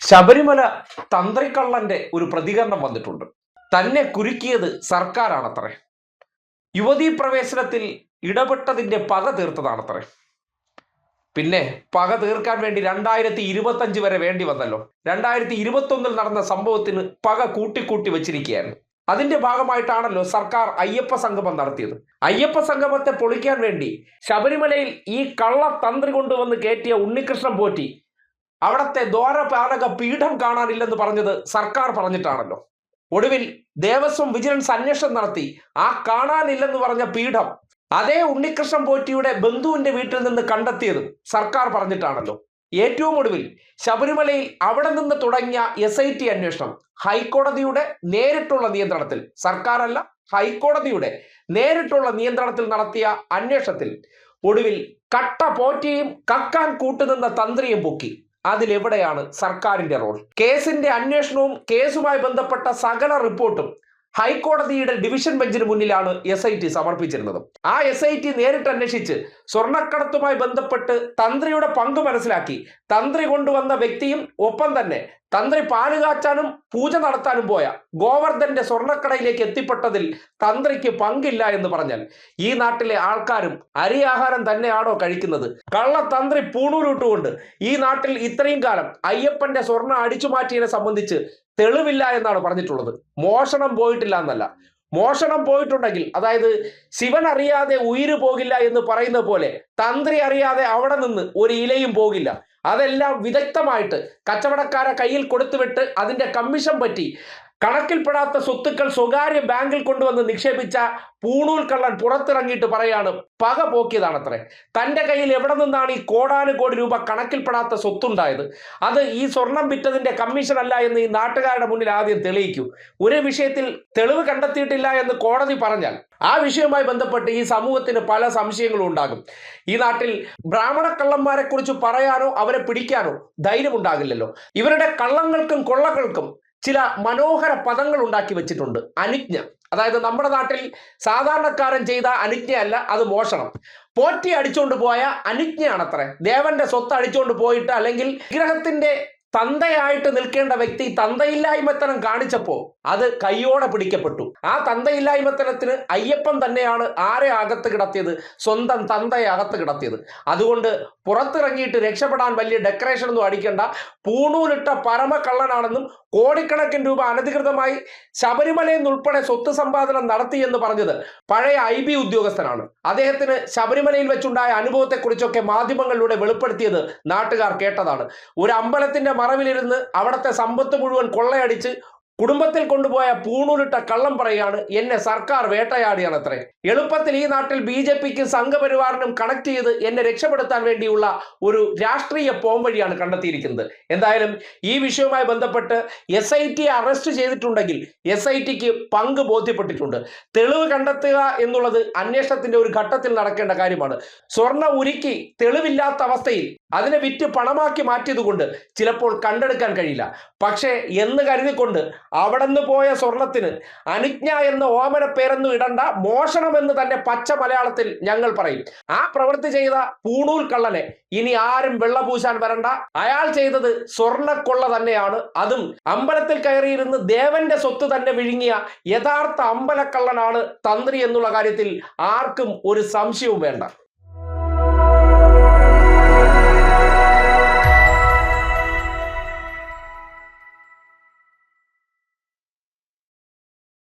ശബരിമല തന്ത്രിക്കള്ളന്റെ ഒരു പ്രതികരണം വന്നിട്ടുണ്ട്. തന്നെ കുരുക്കിയത് സർക്കാരാണത്രേ. യുവതീ പ്രവേശനത്തിൽ ഇടപെട്ടതിന്റെ പക തീർത്തതാണത്രേ. പിന്നെ പക തീർക്കാൻ വേണ്ടി 2025 വരെ വേണ്ടി വന്നല്ലോ. 2021 നടന്ന സംഭവത്തിന് പക കൂട്ടിക്കൂട്ടി വെച്ചിരിക്കുകയായിരുന്നു. അതിന്റെ ഭാഗമായിട്ടാണല്ലോ സർക്കാർ അയ്യപ്പ സംഗമം നടത്തിയത്. അയ്യപ്പ സംഗമത്തെ പൊളിക്കാൻ വേണ്ടി ശബരിമലയിൽ ഈ കള്ള തന്ത്രി കൊണ്ടുവന്ന് കയറ്റിയ ഉണ്ണികൃഷ്ണൻ പോറ്റി അവിടത്തെ ദ്വാരപാലക പീഠം കാണാനില്ലെന്ന് പറഞ്ഞത് സർക്കാർ പറഞ്ഞിട്ടാണല്ലോ. ഒടുവിൽ ദേവസ്വം വിജിലൻസ് അന്വേഷണം നടത്തി ആ കാണാനില്ലെന്ന് പറഞ്ഞ പീഠം അതേ ഉണ്ണികൃഷ്ണൻ പോറ്റിയുടെ ബന്ധുവിന്റെ വീട്ടിൽ നിന്ന് കണ്ടെത്തിയതും സർക്കാർ പറഞ്ഞിട്ടാണല്ലോ. ഏറ്റവും ഒടുവിൽ ശബരിമലയിൽ അവിടെ നിന്ന് തുടങ്ങിയ SIT അന്വേഷണം ഹൈക്കോടതിയുടെ നേരിട്ടുള്ള നിയന്ത്രണത്തിൽ, സർക്കാരല്ല ഹൈക്കോടതിയുടെ നേരിട്ടുള്ള നിയന്ത്രണത്തിൽ നടത്തിയ അന്വേഷണത്തിൽ ഒടുവിൽ കട്ട പോറ്റിയും കക്കാൻ കൂട്ടുനിന്ന തന്ത്രിയും പൊക്കി. അതിലെവിടെയാണ് സർക്കാരിന്റെ റോൾ? കേസിന്റെ അന്വേഷണവും കേസുമായി ബന്ധപ്പെട്ട സകല റിപ്പോർട്ടും ഹൈക്കോടതിയുടെ ഡിവിഷൻ ബെഞ്ചിന് മുന്നിലാണ് SIT സമർപ്പിച്ചിരുന്നത്. ആ SIT നേരിട്ട് അന്വേഷിച്ച് സ്വർണ്ണക്കടത്തുമായി ബന്ധപ്പെട്ട് തന്ത്രിയുടെ പങ്ക് മനസ്സിലാക്കി തന്ത്രി കൊണ്ടുവന്ന വ്യക്തിയും ഒപ്പം തന്നെ തന്ത്രി പാലുകാച്ചാനും പൂജ നടത്താനും പോയ ഗോവർദ്ധന്റെ സ്വർണ്ണക്കടയിലേക്ക് എത്തിപ്പെട്ടതിൽ തന്ത്രിക്ക് പങ്കില്ല എന്ന് പറഞ്ഞാൽ ഈ നാട്ടിലെ ആൾക്കാരും അരിയാഹാരം തന്നെയാണോ കഴിക്കുന്നത്? കള്ള തന്ത്രി പൂണൂരിട്ടുകൊണ്ട് ഈ നാട്ടിൽ ഇത്രയും കാലം അയ്യപ്പന്റെ സ്വർണ്ണം അടിച്ചു മാറ്റിയതിനെ സംബന്ധിച്ച് തെളിവില്ല എന്നാണ് പറഞ്ഞിട്ടുള്ളത്. മോഷണം പോയിട്ടില്ല എന്നല്ല, മോഷണം പോയിട്ടുണ്ടെങ്കിൽ, അതായത് ശിവൻ അറിയാതെ ഉയിര് പോകില്ല എന്ന് പറയുന്ന പോലെ തന്ത്രി അറിയാതെ അവിടെ നിന്ന് ഒരു ഇലയും പോകില്ല. അതെല്ലാം വിദഗ്ധമായിട്ട് കച്ചവടക്കാരെ കയ്യിൽ കൊടുത്തുവിട്ട് അതിന്റെ കമ്മീഷൻ പറ്റി കണക്കിൽപ്പെടാത്ത സ്വത്തുക്കൾ സ്വകാര്യ ബാങ്കിൽ കൊണ്ടുവന്ന് നിക്ഷേപിച്ച പൂണൂൽ കള്ളൻ പുറത്തിറങ്ങിയിട്ട് പറയാണ് പക പോക്കിയതാണത്രേ. തൻ്റെ കയ്യിൽ എവിടെ നിന്നാണ് ഈ കോടാനുകോടി രൂപ കണക്കിൽപ്പെടാത്ത സ്വത്തുണ്ടായത്? അത് ഈ സ്വർണം വിറ്റതിന്റെ കമ്മീഷൻ അല്ല എന്ന് ഈ നാട്ടുകാരുടെ മുന്നിൽ ആദ്യം തെളിയിക്കൂ. ഒരു വിഷയത്തിൽ തെളിവ് കണ്ടെത്തിയിട്ടില്ല എന്ന് കോടതി പറഞ്ഞാൽ ആ വിഷയവുമായി ബന്ധപ്പെട്ട് ഈ സമൂഹത്തിന് പല സംശയങ്ങളും ഉണ്ടാകും. ഈ നാട്ടിൽ ബ്രാഹ്മണ കള്ളന്മാരെ കുറിച്ച് പറയാനോ അവരെ പിടിക്കാനോ ധൈര്യമുണ്ടാകില്ലല്ലോ. ഇവരുടെ കള്ളങ്ങൾക്കും കൊള്ളകൾക്കും ചില മനോഹര പദങ്ങൾ ഉണ്ടാക്കി വെച്ചിട്ടുണ്ട്. അനുജ്ഞ, അതായത് നമ്മുടെ നാട്ടിൽ സാധാരണക്കാരൻ ചെയ്ത അനുജ്ഞയല്ല, അത് മോഷണം. പോറ്റി അടിച്ചുകൊണ്ട് പോയ അനുജ്ഞയാണത്രേ. ദേവന്റെ സ്വത്ത് അടിച്ചുകൊണ്ട് പോയിട്ട്, അല്ലെങ്കിൽ വിഗ്രഹത്തിന്റെ തന്തയായിട്ട് നിൽക്കേണ്ട വ്യക്തി തന്തയില്ലായ്മത്തനം കാണിച്ചപ്പോൾ അത് കയ്യോടെ പിടിക്കപ്പെട്ടു. ആ തന്തയില്ലായ്മത്തനത്തിന് അയ്യപ്പൻ തന്നെയാണ് ആരെ അകത്ത് കിടത്തിയത്? സ്വന്തം തന്തയെ അകത്ത് കിടത്തിയത്. അതുകൊണ്ട് പുറത്തിറങ്ങിയിട്ട് രക്ഷപ്പെടാൻ വലിയ ഡെക്കറേഷൻ ഒന്നും അടിക്കേണ്ട. പൂണൂലിട്ട പരമക്കള്ളനാണെന്നും കോടിക്കണക്കിന് രൂപ അനധികൃതമായി ശബരിമലയിൽ നിന്നുൾപ്പെടെ സ്വത്ത് സമ്പാദനം നടത്തി എന്ന് പറഞ്ഞത് പഴയ IB ഉദ്യോഗസ്ഥനാണ്. അദ്ദേഹത്തിന് ശബരിമലയിൽ വെച്ചുണ്ടായ അനുഭവത്തെക്കുറിച്ചൊക്കെ മാധ്യമങ്ങളിലൂടെ വെളിപ്പെടുത്തിയത് നാട്ടുകാർ കേട്ടതാണ്. ഒരു അമ്പലത്തിന്റെ മറവിലിരുന്ന് അവിടുത്തെ സമ്പത്ത് മുഴുവൻ കൊള്ളയടിച്ച് കുടുംബത്തിൽ കൊണ്ടുപോയ പൂണൂലിട്ട കള്ളം പറയുകയാണ് എന്നെ സർക്കാർ വേട്ടയാടിയാണത്രേ. എളുപ്പത്തിൽ ഈ നാട്ടിൽ BJPക്കും സംഘപരിവാറിനും കണക്ട് ചെയ്ത് എന്നെ രക്ഷപ്പെടുത്താൻ വേണ്ടിയുള്ള ഒരു രാഷ്ട്രീയ പോംവഴിയാണ് കണ്ടെത്തിയിരിക്കുന്നത്. എന്തായാലും ഈ വിഷയവുമായി ബന്ധപ്പെട്ട് SIT അറസ്റ്റ് ചെയ്തിട്ടുണ്ടെങ്കിൽ SITക്ക് പങ്ക് ബോധ്യപ്പെട്ടിട്ടുണ്ട്. തെളിവ് കണ്ടെത്തുക എന്നുള്ളത് അന്വേഷണത്തിന്റെ ഒരു ഘട്ടത്തിൽ നടക്കേണ്ട കാര്യമാണ്. സ്വർണ്ണ ഉരുക്കി തെളിവില്ലാത്ത അവസ്ഥയിൽ അതിനെ വിറ്റ് പണമാക്കി മാറ്റിയതുകൊണ്ട് ചിലപ്പോൾ കണ്ടെടുക്കാൻ കഴിയില്ല. പക്ഷേ എന്ന് കരുതിക്കൊണ്ട് അവിടെ നിന്ന് പോയ സ്വർണത്തിന് അനുജ്ഞ എന്ന ഓമന പേരൊന്നും ഇടണ്ട, മോഷണം എന്ന് തന്നെ പച്ച മലയാളത്തിൽ ഞങ്ങൾ പറയും. ആ പ്രവൃത്തി ചെയ്ത പൂണൂൽ കള്ളനെ ഇനി ആരും വെള്ളപൂശാൻ വരണ്ട. അയാൾ ചെയ്തത് സ്വർണ്ണക്കൊള്ള തന്നെയാണ്. അതും അമ്പലത്തിൽ കയറിയിരുന്ന് ദേവന്റെ സ്വത്ത് തന്നെ വിഴുങ്ങിയ യഥാർത്ഥ അമ്പലക്കള്ളനാണ് തന്ത്രി എന്നുള്ള കാര്യത്തിൽ ആർക്കും ഒരു സംശയവും വേണ്ട.